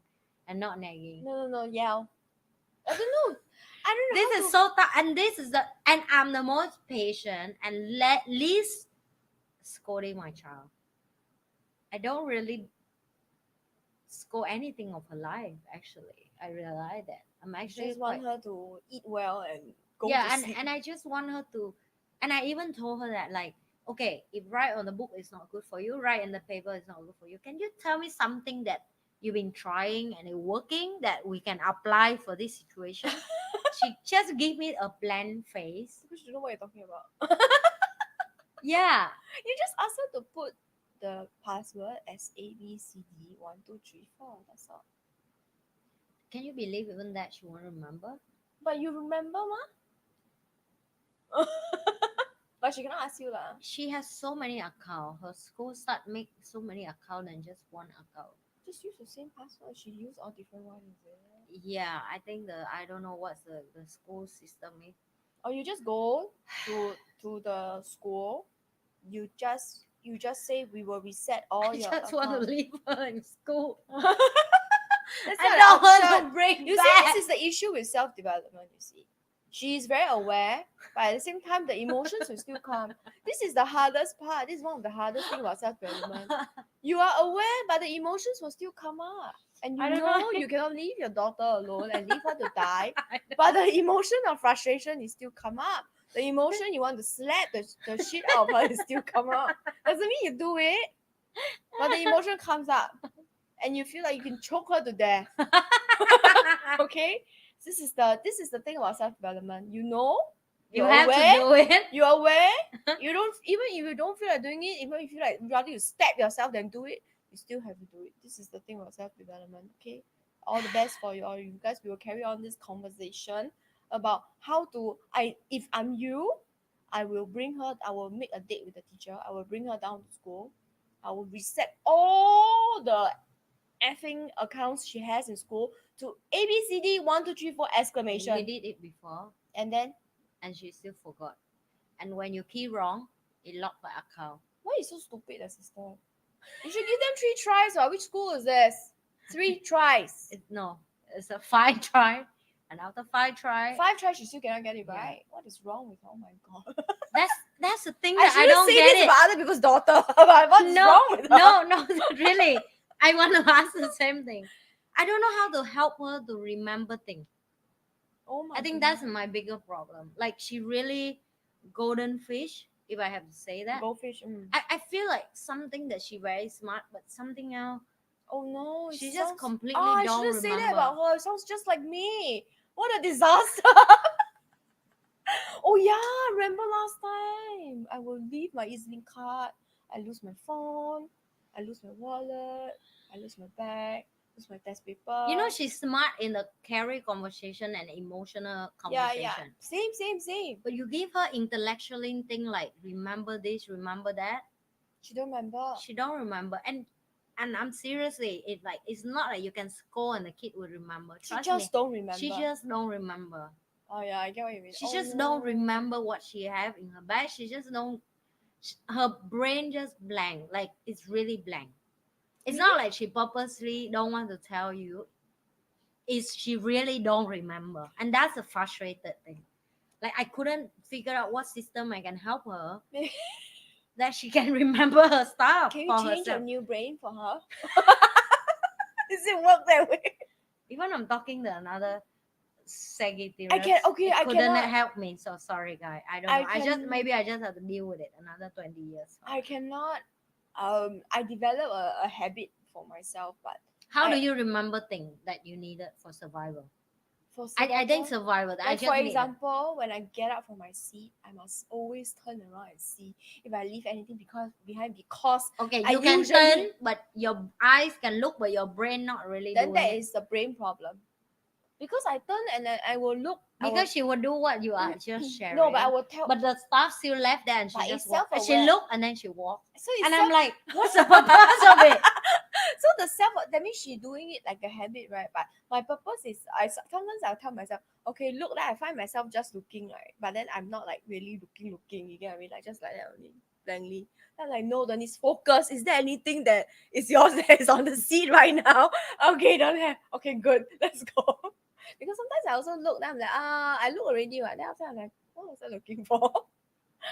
Speaker 2: and not nagging?
Speaker 1: No, yell. I don't know.
Speaker 2: This is so tough, and this is and I'm the most patient and least scolding my child. I don't really score anything of her life. Actually, I realize that I'm actually
Speaker 1: just want her to eat well and go
Speaker 2: yeah,
Speaker 1: to
Speaker 2: and
Speaker 1: sleep.
Speaker 2: and I just want her to, and I even told her that, like, okay, if write on the book is not good for you, write in the paper is not good for you. Can you tell me something that you've been trying and it working that we can apply for this situation? She just gave me a blank face.
Speaker 1: Because you don't know what you're talking about.
Speaker 2: Yeah.
Speaker 1: You just ask her to put the password as ABCD 1, 2, 3, 4. That's all.
Speaker 2: Can you believe even that she won't remember?
Speaker 1: But you remember, ma? But she cannot ask you lah.
Speaker 2: She has so many accounts. Her school start make so many accounts than just one account.
Speaker 1: Just use the same password. She use all different ones, is it?
Speaker 2: Yeah, I think I don't know what's the school system is.
Speaker 1: Or you just go to the school. You just say we will reset all
Speaker 2: I
Speaker 1: your
Speaker 2: just want to
Speaker 1: account.
Speaker 2: leave her in school.
Speaker 1: That's
Speaker 2: I
Speaker 1: not
Speaker 2: don't
Speaker 1: an
Speaker 2: want
Speaker 1: option.
Speaker 2: to bring
Speaker 1: You
Speaker 2: back.
Speaker 1: see, this is the issue with self-development, you see. She is very aware, but at the same time, the emotions will still come. This is the hardest part. This is one of the hardest thing about self-development. You are aware, but the emotions will still come up. And you
Speaker 2: I don't
Speaker 1: know
Speaker 2: know.
Speaker 1: you cannot leave your daughter alone and leave her to die. But the emotion of frustration is still come up. The emotion you want to slap the shit out of her is still come up. Doesn't mean you do it, but the emotion comes up. And you feel like you can choke her to death. Okay? This is the thing about self-development. You know,
Speaker 2: You
Speaker 1: you're
Speaker 2: have
Speaker 1: aware,
Speaker 2: to do it.
Speaker 1: you're aware. You don't, even if you don't feel like doing it, even if you like rather you stab yourself than do it, you still have to do it. This is the thing about self-development. Okay? All the best for you all. You guys, we will carry on this conversation about how to if I'm you, I will make a date with the teacher. I will bring her down to school. I will reset all the effing accounts she has in school to ABCD 1, 2, 3, 4 exclamation.
Speaker 2: We did it before,
Speaker 1: And then
Speaker 2: and she still forgot. And when you key wrong, it locked the account.
Speaker 1: why you so stupid, the sister? You should give them 3 tries. Or which school is this? 3 tries.
Speaker 2: No, it's a 5 try, and after 5 try,
Speaker 1: 5 tries, she still cannot get it
Speaker 2: Yeah.
Speaker 1: right. What is wrong with? Oh my god!
Speaker 2: that's the thing
Speaker 1: I
Speaker 2: that I
Speaker 1: shouldn't
Speaker 2: don't
Speaker 1: say
Speaker 2: get
Speaker 1: this
Speaker 2: it.
Speaker 1: about other people's daughter. But what's wrong with her?
Speaker 2: No, really. I want to ask the same thing. I don't know how to help her to remember things.
Speaker 1: Oh my.
Speaker 2: I think that's my bigger problem. Like she really golden fish, if I have to say that.
Speaker 1: Goldfish.
Speaker 2: I feel like something that she very smart, but something else
Speaker 1: Oh no!
Speaker 2: she
Speaker 1: it
Speaker 2: just
Speaker 1: sounds-
Speaker 2: completely
Speaker 1: I
Speaker 2: don't
Speaker 1: shouldn't say that
Speaker 2: remember.
Speaker 1: about her. It sounds just like me. What a disaster! Oh yeah, remember last time? I will leave my EasyLink card. I lose my phone. I lose my wallet. I lose my bag. Lose my test paper.
Speaker 2: You know she's smart in the carry conversation and emotional conversation.
Speaker 1: Yeah. Same.
Speaker 2: But you give her intellectually thing like remember this, remember that.
Speaker 1: She don't remember.
Speaker 2: She don't remember. And I'm seriously, it's not like you can scold and the kid will remember.
Speaker 1: She
Speaker 2: Trust
Speaker 1: just
Speaker 2: me.
Speaker 1: don't remember.
Speaker 2: She just don't remember.
Speaker 1: Oh yeah, I get what you mean.
Speaker 2: She
Speaker 1: Oh,
Speaker 2: just
Speaker 1: no.
Speaker 2: don't remember what she have in her bag. She just don't. Her brain just blank. Like it's really blank. It's not like she purposely don't want to tell you. Is she really don't remember, and that's a frustrated thing. Like I couldn't figure out what system I can help her that she can remember her stuff
Speaker 1: Can you
Speaker 2: for
Speaker 1: change a
Speaker 2: herself.
Speaker 1: new brain for her? Does it work that way?
Speaker 2: Even I'm talking to another Sagittarius.
Speaker 1: I can. Okay, I
Speaker 2: couldn't
Speaker 1: cannot.
Speaker 2: help me. So sorry, guy. I don't
Speaker 1: I
Speaker 2: know. I just
Speaker 1: can-
Speaker 2: maybe I just have to deal with it another 20 years.
Speaker 1: I cannot. I develop a habit for myself, but
Speaker 2: How do
Speaker 1: I-
Speaker 2: you remember things that you needed for survival?
Speaker 1: for
Speaker 2: I think
Speaker 1: survival-
Speaker 2: survival. I
Speaker 1: Like
Speaker 2: just
Speaker 1: for
Speaker 2: need it.
Speaker 1: example, when I get up from my seat, I must always turn around and see if I leave anything behind because
Speaker 2: Okay,
Speaker 1: I
Speaker 2: you can
Speaker 1: usually-
Speaker 2: turn, but your eyes can look, but your brain not really
Speaker 1: then
Speaker 2: doing
Speaker 1: that
Speaker 2: it.
Speaker 1: is the brain problem. Because I turn and then I will look.
Speaker 2: Because she will do what you are just sharing.
Speaker 1: No, but I will tell.
Speaker 2: But the stuff still left there, and she
Speaker 1: But
Speaker 2: just
Speaker 1: it's
Speaker 2: walked. And she
Speaker 1: self-aware.
Speaker 2: looked, and then she walked.
Speaker 1: So it's
Speaker 2: And I'm
Speaker 1: self-
Speaker 2: like, what's the purpose of it?
Speaker 1: so the self that means she doing it like a habit, right? But my purpose is sometimes I'll tell myself, okay, look, that I find myself just looking, right? But then I'm not like really looking. You get what I mean? Like just like that only, blankly. I'm like, no, Denise, focus. Is there anything that is yours that is on the seat right now? Okay, don't have. Okay, good. Let's go. Because sometimes I also look, then I'm like, I look already, right? Then after I'm like, what was I looking for?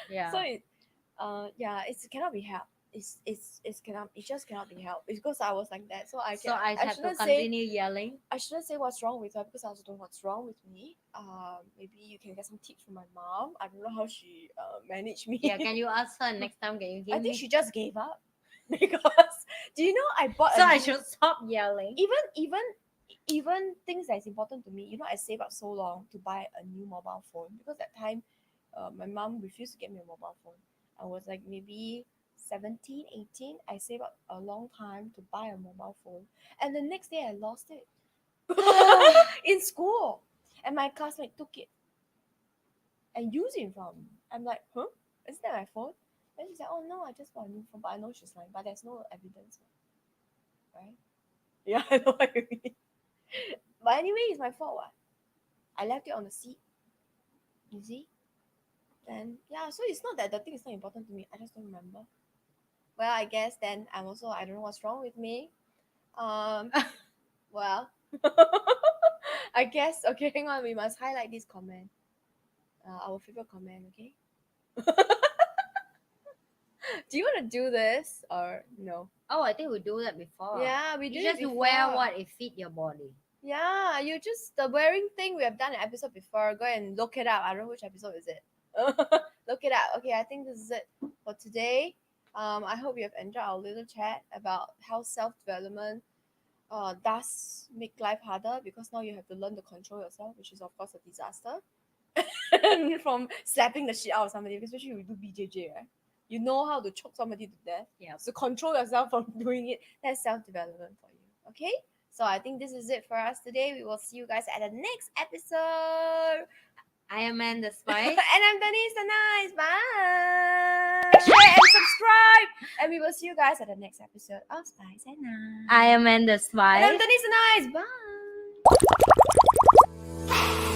Speaker 2: Yeah.
Speaker 1: So it yeah, it cannot be helped. It just cannot be helped. It's because I was like that. So I
Speaker 2: So I have to
Speaker 1: shouldn't say
Speaker 2: continue yelling.
Speaker 1: I shouldn't say what's wrong with her because I also don't know what's wrong with me. Maybe you can get some tips from my mom. I don't know how she managed me.
Speaker 2: Yeah, can you ask her next time? Can you give
Speaker 1: I think
Speaker 2: me?
Speaker 1: she just gave up. Because do you know I bought
Speaker 2: So
Speaker 1: a
Speaker 2: I
Speaker 1: new-
Speaker 2: should stop yelling.
Speaker 1: even things that's important to me. You know, I saved up so long to buy a new mobile phone because that time my mom refused to get me a mobile phone. I was like maybe 17, 18. I saved up a long time to buy a mobile phone. And the next day I lost it in school. And my classmate took it and used it in front of me. I'm like, huh? Is that my phone? Then she said, oh no, I just bought a new phone. But I know she's lying, but there's no evidence. Right? Yeah, I know what you mean. But anyway, it's my fault. What? I left it on the seat. You see? Then yeah, so it's not that the thing is not important to me. I just don't remember. Well, I guess then I don't know what's wrong with me. Well, I guess okay. Hang on, we must highlight this comment. Our favorite comment, okay? Do you want to do this or no?
Speaker 2: Oh, I think we do that before.
Speaker 1: Yeah, we
Speaker 2: You
Speaker 1: did
Speaker 2: just
Speaker 1: it before.
Speaker 2: wear what it fit your body.
Speaker 1: Yeah, you just the wearing thing we have done an episode before. Go and look it up. I don't know which episode is it. Look it up. Okay, I think this is it for today. I hope you have enjoyed our little chat about how self-development does make life harder because now you have to learn to control yourself, which is of course a disaster. From slapping the shit out of somebody, especially if you do BJJ, right? You know how to choke somebody to death.
Speaker 2: Yeah.
Speaker 1: So control yourself from doing it. That's self-development for you. Okay? So I think this is it for us today. We will see you guys at the next episode.
Speaker 2: I am Amanda Spice.
Speaker 1: And I'm Denise the Nice. Bye. Share and subscribe. And we will see you guys at the next episode of Spice and Nice.
Speaker 2: I am Amanda
Speaker 1: And
Speaker 2: Spice.
Speaker 1: I'm Denise the Nice.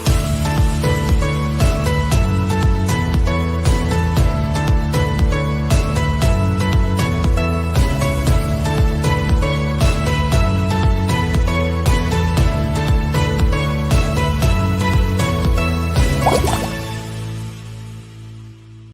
Speaker 1: Bye.